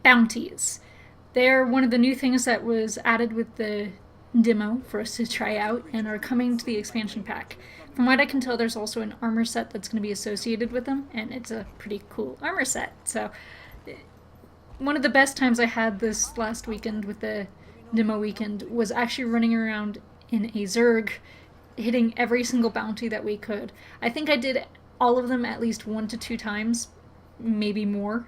Bounties. They're one of the new things that was added with the demo for us to try out and are coming to the expansion pack. From what I can tell, there's also an armor set that's going to be associated with them, and it's a pretty cool armor set. So, one of the best times I had this last weekend with the demo weekend was actually running around in a Zerg, hitting every single bounty that we could. I think I did all of them at least 1 to 2 times, maybe more,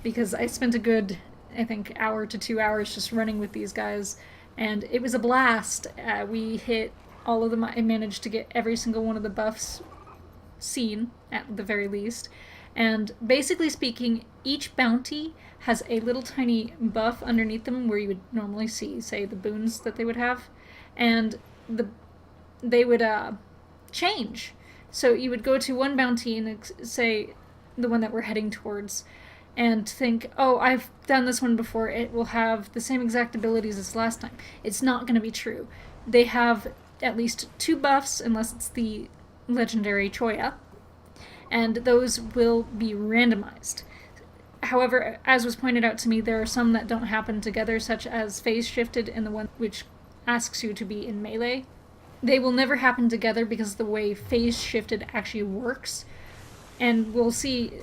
because I spent a good, I think, hour to 2 hours just running with these guys, and it was a blast. We hit all of them. I managed to get every single one of the buffs seen, at the very least. And basically speaking, each bounty has a little tiny buff underneath them where you would normally see, say, the boons that they would have. And they would change. So you would go to one bounty and say the one that we're heading towards and think, oh, I've done this one before, it will have the same exact abilities as last time. It's not going to be true. They have at least 2 buffs, unless it's the legendary Choya, and those will be randomized. However, as was pointed out to me, there are some that don't happen together, such as phase shifted and the one which asks you to be in melee. They will never happen together because of the way phase shifted actually works, and we'll see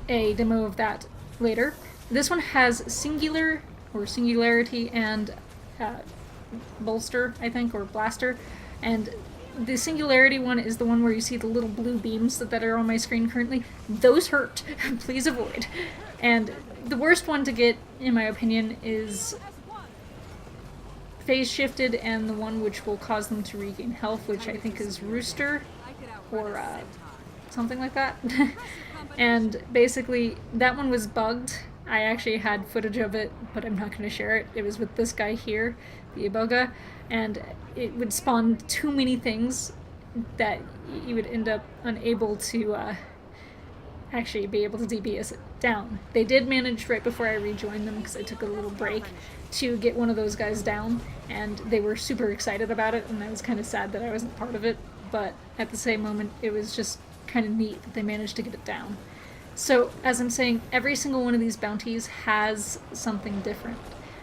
a demo of that later. This one has singular or singularity and bolster, I think, or blaster, and the singularity one is the one where you see the little blue beams that are on my screen currently. Those hurt. Please avoid. And the worst one to get, in my opinion, is phase shifted and the one which will cause them to regain health, which I think is Rooster or something like that. And basically, that one was bugged. I actually had footage of it, but I'm not going to share it. It was with this guy here, the Iboga, and it would spawn too many things that you would end up unable to actually be able to DPS it down. They did manage, right before I rejoined them, because I took a little break, to get one of those guys down, and they were super excited about it, and I was kind of sad that I wasn't part of it, but at the same moment, it was just kind of neat that they managed to get it down. So, as I'm saying, every single one of these bounties has something different.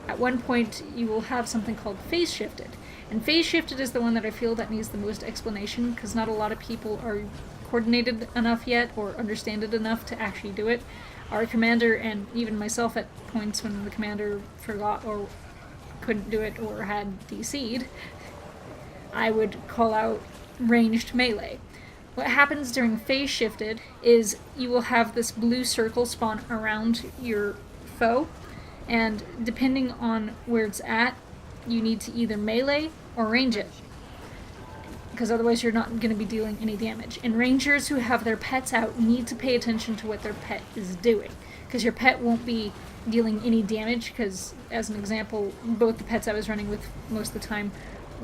At one point, you will have something called phase shifted. And phase shifted is the one that I feel that needs the most explanation, because not a lot of people are coordinated enough yet or understand it enough to actually do it. Our commander, and even myself at points when the commander forgot or couldn't do it or had DC'd, I would call out ranged melee. What happens during phase shifted is you will have this blue circle spawn around your foe, and depending on where it's at, you need to either melee or range it, because otherwise you're not going to be dealing any damage. And rangers who have their pets out need to pay attention to what their pet is doing, because your pet won't be dealing any damage, because, as an example, both the pets I was running with most of the time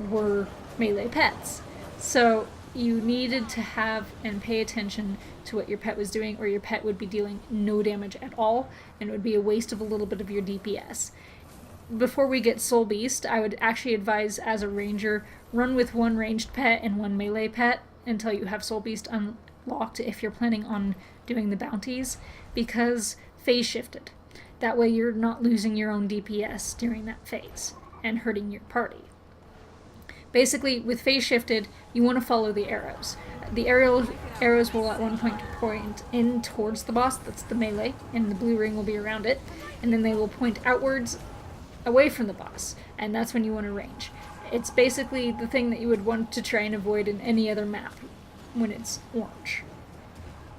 were melee pets. So you needed to have and pay attention to what your pet was doing, or your pet would be dealing no damage at all, and it would be a waste of a little bit of your DPS. Before we get Soul Beast, I would actually advise, as a ranger, run with one ranged pet and one melee pet until you have Soul Beast unlocked if you're planning on doing the bounties, because phase shifted. That way you're not losing your own DPS during that phase and hurting your party. Basically, with phase shifted, you want to follow the arrows. The arrows will at one point in towards the boss, that's the melee, and the blue ring will be around it, and then they will point outwards away from the boss, and that's when you want to range. It's basically the thing that you would want to try and avoid in any other map when it's orange.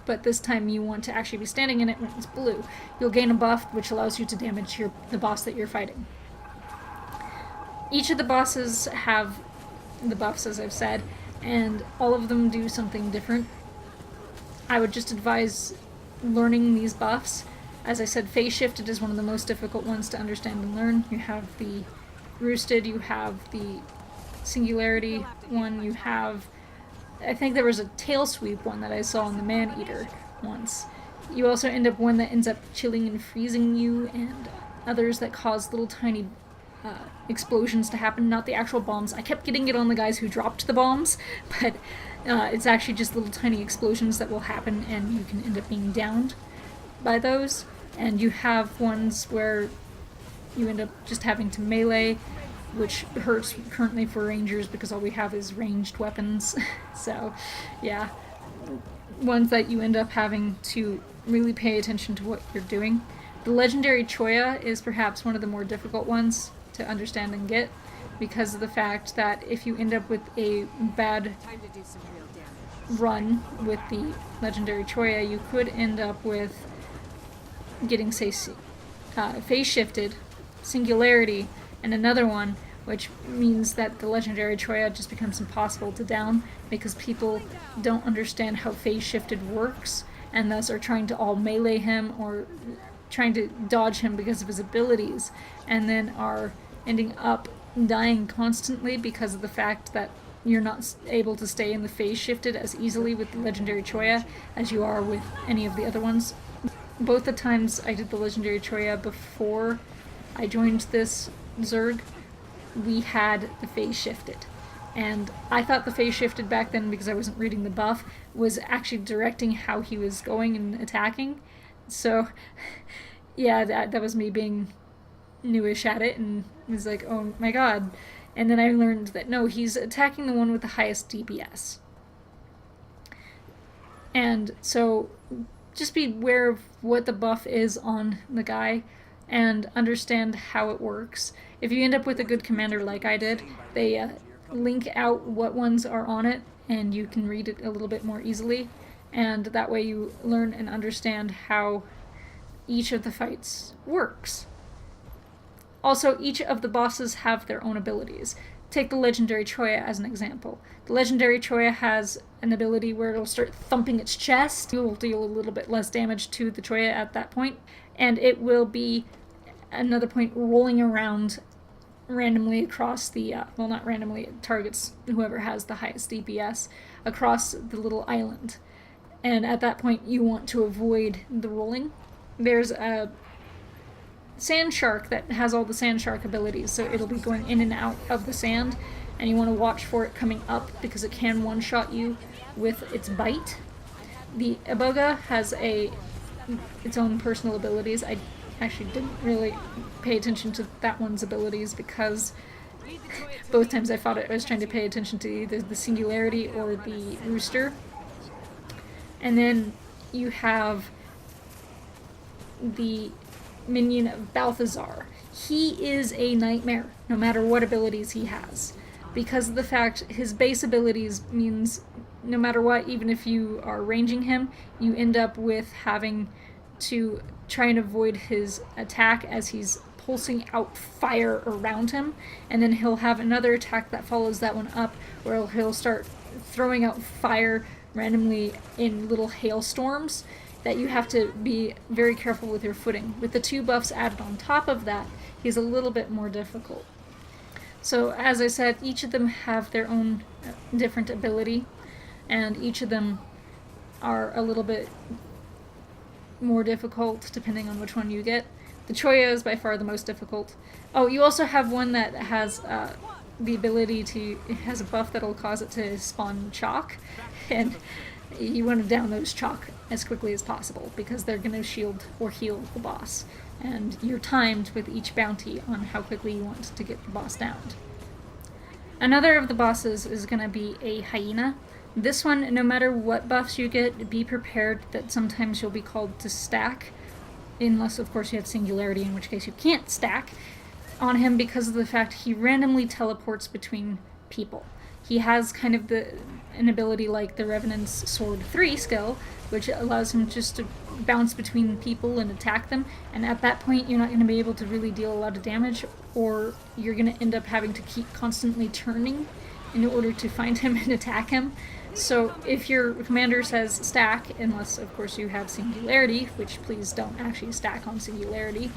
But this time you want to actually be standing in it when it's blue. You'll gain a buff which allows you to damage the boss that you're fighting. Each of the bosses have the buffs, as I've said, and all of them do something different. I would just advise learning these buffs. As I said, phase shifted is one of the most difficult ones to understand and learn. You have the roosted, you have the singularity one, you have, I think there was a tail sweep one that I saw in the man-eater once. You also end up one that ends up chilling and freezing you, and others that cause little tiny explosions to happen, not the actual bombs. I kept getting it on the guys who dropped the bombs, but it's actually just little tiny explosions that will happen, and you can end up being downed by those. And you have ones where you end up just having to melee, which hurts currently for rangers because all we have is ranged weapons. So, yeah, ones that you end up having to really pay attention to what you're doing. The legendary Choya is perhaps one of the more difficult ones to understand and get, because of the fact that if you end up with a bad run with the legendary Choya, you could end up with getting, say, phase shifted, singularity, and another one, which means that the legendary Choya just becomes impossible to down because people don't understand how phase shifted works and thus are trying to all melee him or trying to dodge him because of his abilities, and then are ending up dying constantly because of the fact that you're not able to stay in the phase shifted as easily with the legendary Choya as you are with any of the other ones. Both the times I did the legendary Choya before I joined this Zerg, we had the phase shifted. And I thought the phase shifted back then, because I wasn't reading the buff, was actually directing how he was going and attacking. So, yeah, that was me being newish at it, and was like, oh my god. And then I learned that no, he's attacking the one with the highest DPS. And so just be aware of what the buff is on the guy and understand how it works. If you end up with a good commander like I did, they link out what ones are on it and you can read it a little bit more easily, and that way you learn and understand how each of the fights works. Also, each of the bosses have their own abilities. Take the legendary Choya as an example. The legendary Choya has an ability where it'll start thumping its chest. You'll deal a little bit less damage to the Choya at that point, and it will be another point rolling around randomly across the, well, not randomly, it targets whoever has the highest DPS across the little island. And at that point, you want to avoid the rolling. There's a sand shark that has all the sand shark abilities, so it'll be going in and out of the sand, and you want to watch for it coming up because it can one-shot you with its bite. The Iboga has its own personal abilities. I actually didn't really pay attention to that one's abilities because both times I fought it, I was trying to pay attention to either the Singularity or the Rooster. And then you have the minion of Balthazar. He is a nightmare, no matter what abilities he has. Because of the fact his base abilities means no matter what, even if you are ranging him, you end up with having to try and avoid his attack as he's pulsing out fire around him, and then he'll have another attack that follows that one up where he'll start throwing out fire randomly in little hailstorms that you have to be very careful with your footing. With the two buffs added on top of that, he's a little bit more difficult. So as I said, each of them have their own different ability, and each of them are a little bit more difficult depending on which one you get. The Choya is by far the most difficult. Oh, you also have one that has the ability to, it has a buff that'll cause it to spawn chalk, and you want to down those chalk as quickly as possible because they're going to shield or heal the boss, and you're timed with each bounty on how quickly you want to get the boss downed. Another of the bosses is going to be a hyena. This one, no matter what buffs you get, be prepared that sometimes you'll be called to stack, unless of course you have Singularity, in which case you can't stack on him because of the fact he randomly teleports between people. He has kind of an ability like the Revenant's Sword 3 skill, which allows him just to bounce between people and attack them, and at that point you're not going to be able to really deal a lot of damage, or you're going to end up having to keep constantly turning in order to find him and attack him. So if your commander says stack, unless of course you have Singularity, which please don't actually stack on Singularity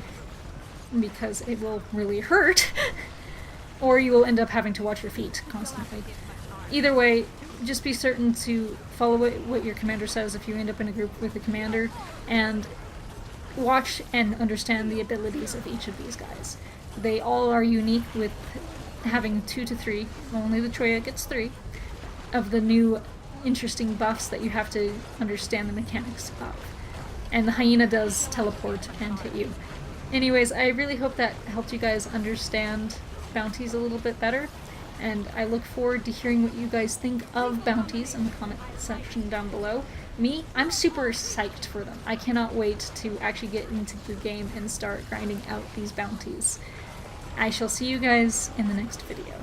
because it will really hurt, or you will end up having to watch your feet constantly. Either way, just be certain to follow what your commander says if you end up in a group with a commander, and watch and understand the abilities of each of these guys. They all are unique with having 2 to 3, only the Choya gets 3, of the new interesting buffs that you have to understand the mechanics of. And the hyena does teleport and hit you. Anyways, I really hope that helped you guys understand bounties a little bit better. And I look forward to hearing what you guys think of bounties in the comment section down below. Me, I'm super psyched for them. I cannot wait to actually get into the game and start grinding out these bounties. I shall see you guys in the next video.